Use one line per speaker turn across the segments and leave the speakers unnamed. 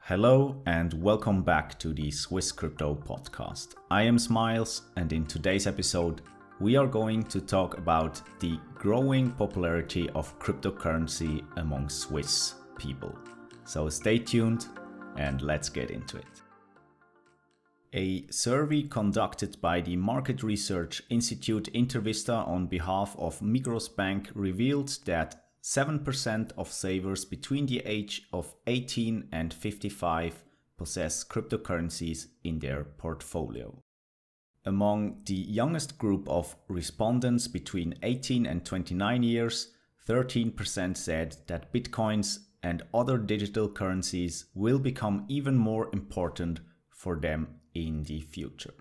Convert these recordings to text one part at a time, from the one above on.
Hello and welcome back to the Swiss Crypto Podcast. I am Smiles, and in today's episode we are going to talk about the growing popularity of cryptocurrency among Swiss people. So stay tuned and let's get into it. A survey conducted by the market research institute Intervista on behalf of Migros Bank revealed that 7% of savers between the age of 18 and 55 possess cryptocurrencies in their portfolio. Among the youngest group of respondents between 18 and 29 years, 13% said that bitcoins and other digital currencies will become even more important for them in the future.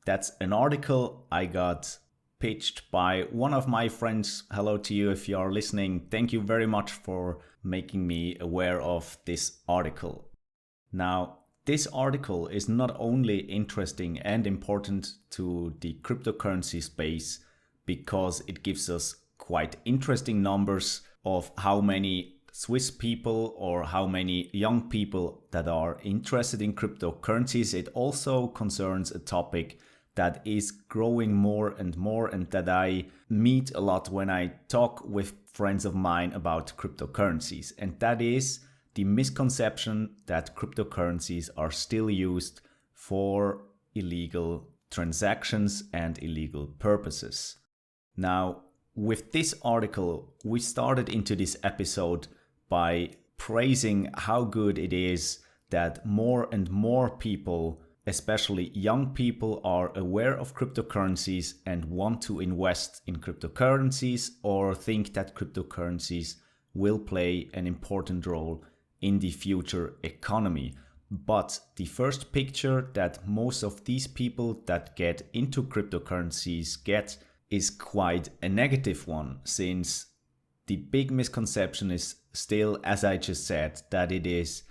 That's an article I got pitched by one of my friends. Hello to you if you are listening. Thank you very much for making me aware of this article. Now, this article is not only interesting and important to the cryptocurrency space because it gives us quite interesting numbers of how many Swiss people or how many young people that are interested in cryptocurrencies. It also concerns a topic that is growing more and that I meet a lot when I talk with friends of mine about cryptocurrencies. And that is the misconception that cryptocurrencies are still used for illegal transactions and illegal purposes. Now, with this article, we started into this episode by praising how good it is that more and more people, especially young people, are aware of cryptocurrencies and want to invest in cryptocurrencies or think that cryptocurrencies will play an important role in the future economy. But the first picture that most of these people that get into cryptocurrencies get is quite a negative one, since the big misconception is still, as I just said, that it is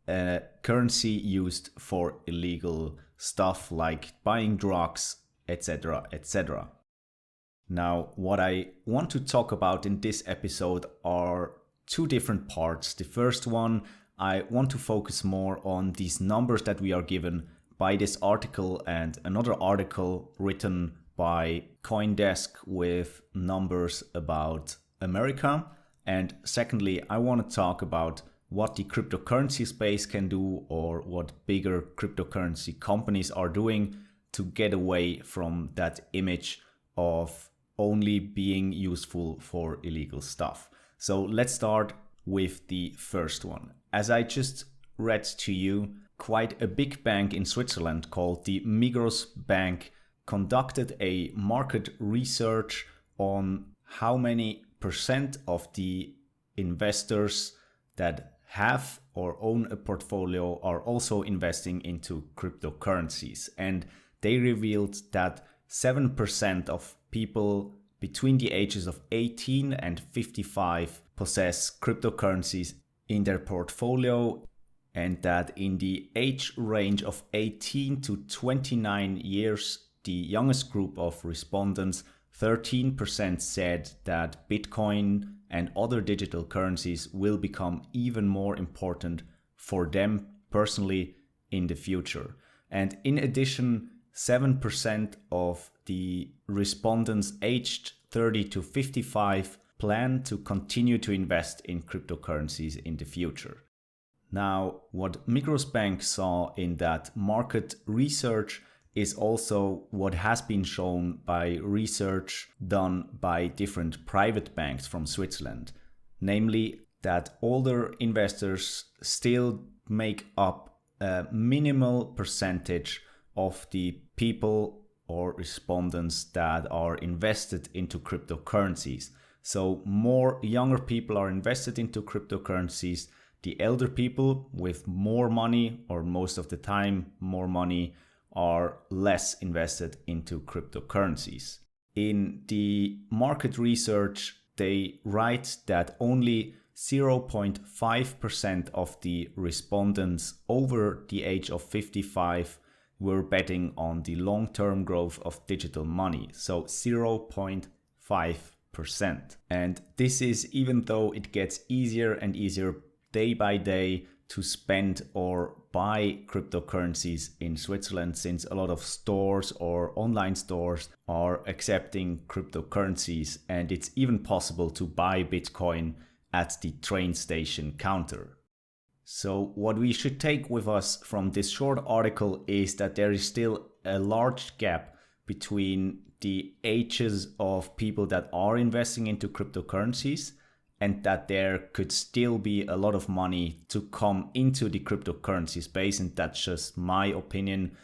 a currency used for illegal stuff like buying drugs, etc., etc. Now, what I want to talk about in this episode are two different parts. The first one, I want to focus more on these numbers that we are given by this article and another article written by CoinDesk with numbers about America. And secondly, I want to talk about what the cryptocurrency space can do or what bigger cryptocurrency companies are doing to get away from that image of only being useful for illegal stuff. So let's start with the first one. As I just read to you, quite a big bank in Switzerland called the Migros Bank conducted a market research on how many percent of the investors that have or own a portfolio are also investing into cryptocurrencies. And they revealed that 7% of people between the ages of 18 and 55 possess cryptocurrencies in their portfolio, and that in the age range of 18 to 29 years, the youngest group of respondents, 13% said that Bitcoin and other digital currencies will become even more important for them personally in the future. And in addition, 7% of the respondents aged 30 to 55 plan to continue to invest in cryptocurrencies in the future. Now, what Migros Bank saw in that market research is also what has been shown by research done by different private banks from Switzerland, namely that older investors still make up a minimal percentage of the people or respondents that are invested into cryptocurrencies. So more younger people are invested into cryptocurrencies. The elder people with more money, or most of the time more money, are less invested into cryptocurrencies. In the market research, they write that only 0.5% of the respondents over the age of 55 were betting on the long-term growth of digital money. So 0.5%. And this is even though it gets easier and easier day by day to spend or buy cryptocurrencies in Switzerland, since a lot of stores or online stores are accepting cryptocurrencies, and it's even possible to buy Bitcoin at the train station counter. So what we should take with us from this short article is that there is still a large gap between the ages of people that are investing into cryptocurrencies, and that there could still be a lot of money to come into the cryptocurrency space. And that's just my opinion.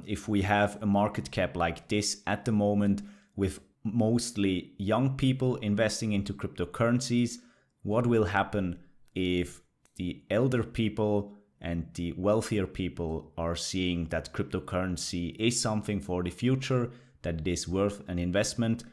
If we have a market cap like this at the moment, with mostly young people investing into cryptocurrencies, what will happen if the elder people and the wealthier people are seeing that cryptocurrency is something for the future, that it is worth an investment,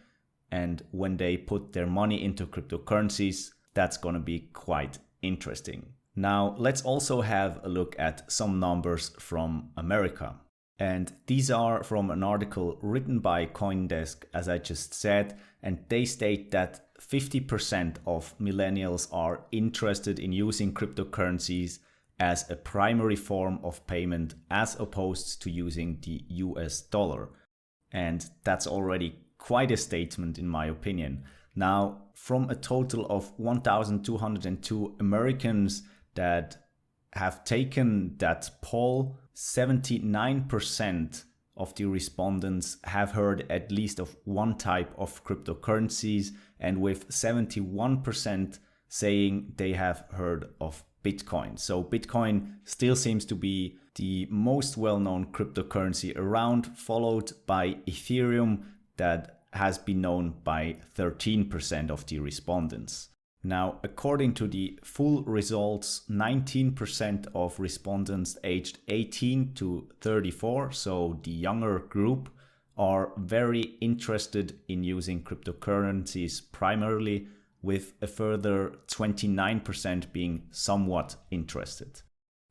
and when they put their money into cryptocurrencies, that's going to be quite interesting. Now, let's also have a look at some numbers from America. And these are from an article written by CoinDesk, as I just said, and they state that 50% of millennials are interested in using cryptocurrencies as a primary form of payment as opposed to using the US dollar. And that's already quite a statement in my opinion. Now, from a total of 1,202 Americans that have taken that poll, 79% of the respondents have heard at least of one type of cryptocurrencies, and with 71% saying they have heard of Bitcoin. So Bitcoin still seems to be the most well-known cryptocurrency around, followed by Ethereum, that has been known by 13% of the respondents. Now, according to the full results, 19% of respondents aged 18 to 34, so the younger group, are very interested in using cryptocurrencies primarily, with a further 29% being somewhat interested.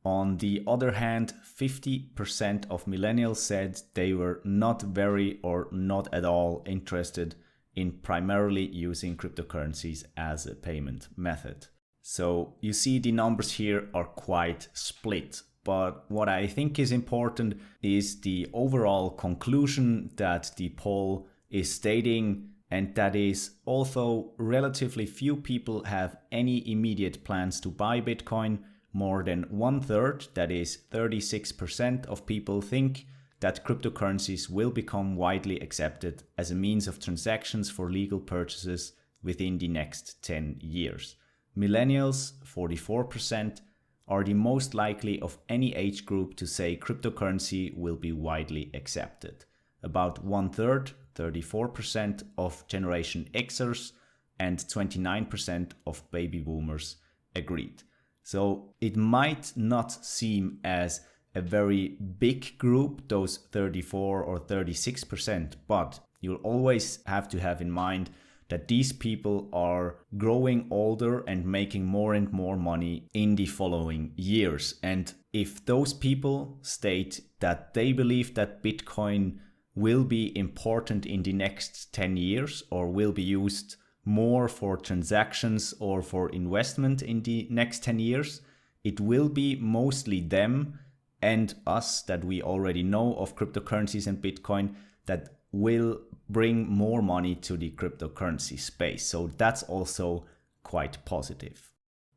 On the other hand, 50% of millennials said they were not very or not at all interested in primarily using cryptocurrencies as a payment method. So you see the numbers here are quite split. But what I think is important is the overall conclusion that the poll is stating, and that is, although relatively few people have any immediate plans to buy Bitcoin, more than 1/3, that is 36% of people, think that cryptocurrencies will become widely accepted as a means of transactions for legal purchases within the next 10 years. Millennials, 44%, are the most likely of any age group to say cryptocurrency will be widely accepted. About 1/3, 34% of Generation Xers and 29% of baby boomers agreed. So it might not seem as a very big group, those 34 or 36%, but you'll always have to have in mind that these people are growing older and making more and more money in the following years. And if those people state that they believe that Bitcoin will be important in the next 10 years or will be used more for transactions or for investment in the next 10 years, it will be mostly them and us that we already know of cryptocurrencies and Bitcoin that will bring more money to the cryptocurrency space. So that's also quite positive.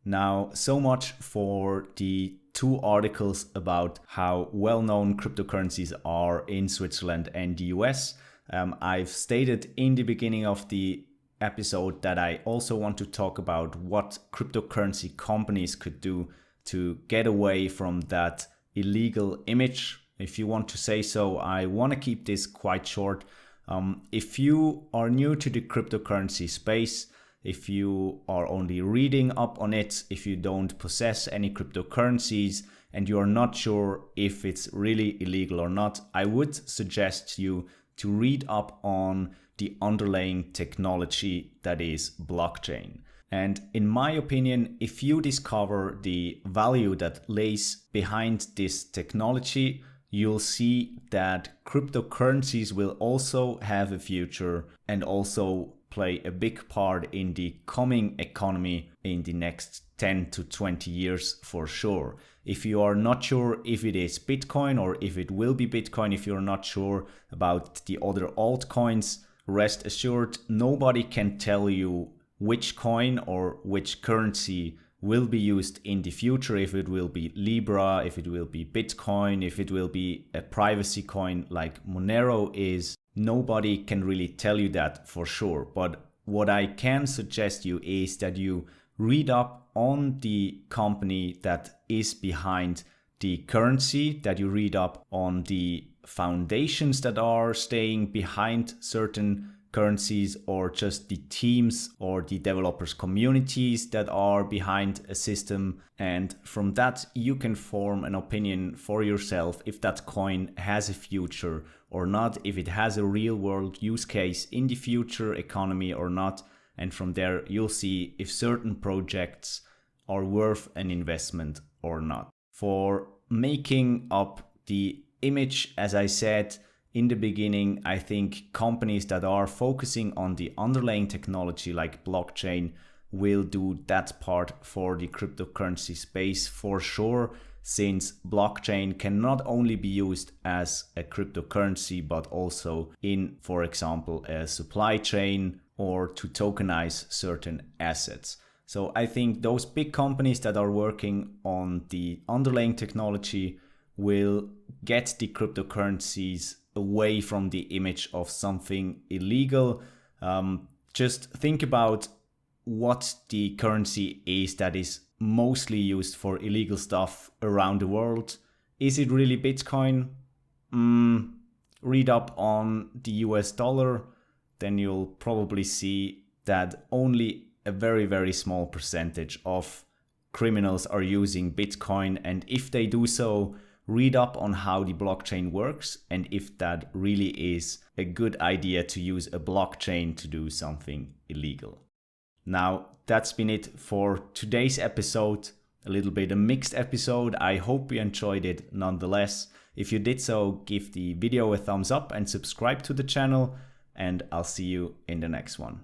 Now, so much for the two articles about how well-known cryptocurrencies are in Switzerland and the US. I've stated in the beginning of the episode that I also want to talk about what cryptocurrency companies could do to get away from that illegal image, if you want to say so. I want to keep this quite short. If you are new to the cryptocurrency space, if you are only reading up on it, if you don't possess any cryptocurrencies and you are not sure if it's really illegal or not, I would suggest you to read up on the underlying technology that is blockchain. And in my opinion, if you discover the value that lays behind this technology, you'll see that cryptocurrencies will also have a future and also play a big part in the coming economy in the next 10 to 20 years for sure. If you are not sure if it is Bitcoin or if it will be Bitcoin, if you're not sure about the other altcoins, rest assured, nobody can tell you which coin or which currency will be used in the future, if it will be Libra, if it will be Bitcoin, if it will be a privacy coin like Monero is. Nobody can really tell you that for sure. But what I can suggest you is that you read up on the company that is behind the currency, that you read up on the foundations that are staying behind certain currencies, or just the teams or the developers communities that are behind a system. And from that you can form an opinion for yourself if that coin has a future or not, if it has a real world use case in the future economy or not. And from there you'll see if certain projects are worth an investment or not. For making up the image, as I said in the beginning, I think companies that are focusing on the underlying technology like blockchain will do that part for the cryptocurrency space for sure, since blockchain can not only be used as a cryptocurrency but also in, for example, a supply chain or to tokenize certain assets. So I think those big companies that are working on the underlying technology will get the cryptocurrencies away from the image of something illegal. Just think about what the currency is that is mostly used for illegal stuff around the world. Is it really Bitcoin? Read up on the US dollar, then you'll probably see that only a very, very small percentage of criminals are using Bitcoin. And if they do so, read up on how the blockchain works and if that really is a good idea to use a blockchain to do something illegal. Now, that's been it for today's episode. A little bit a mixed episode. I hope you enjoyed it nonetheless. If you did so, give the video a thumbs up and subscribe to the channel, and I'll see you in the next one.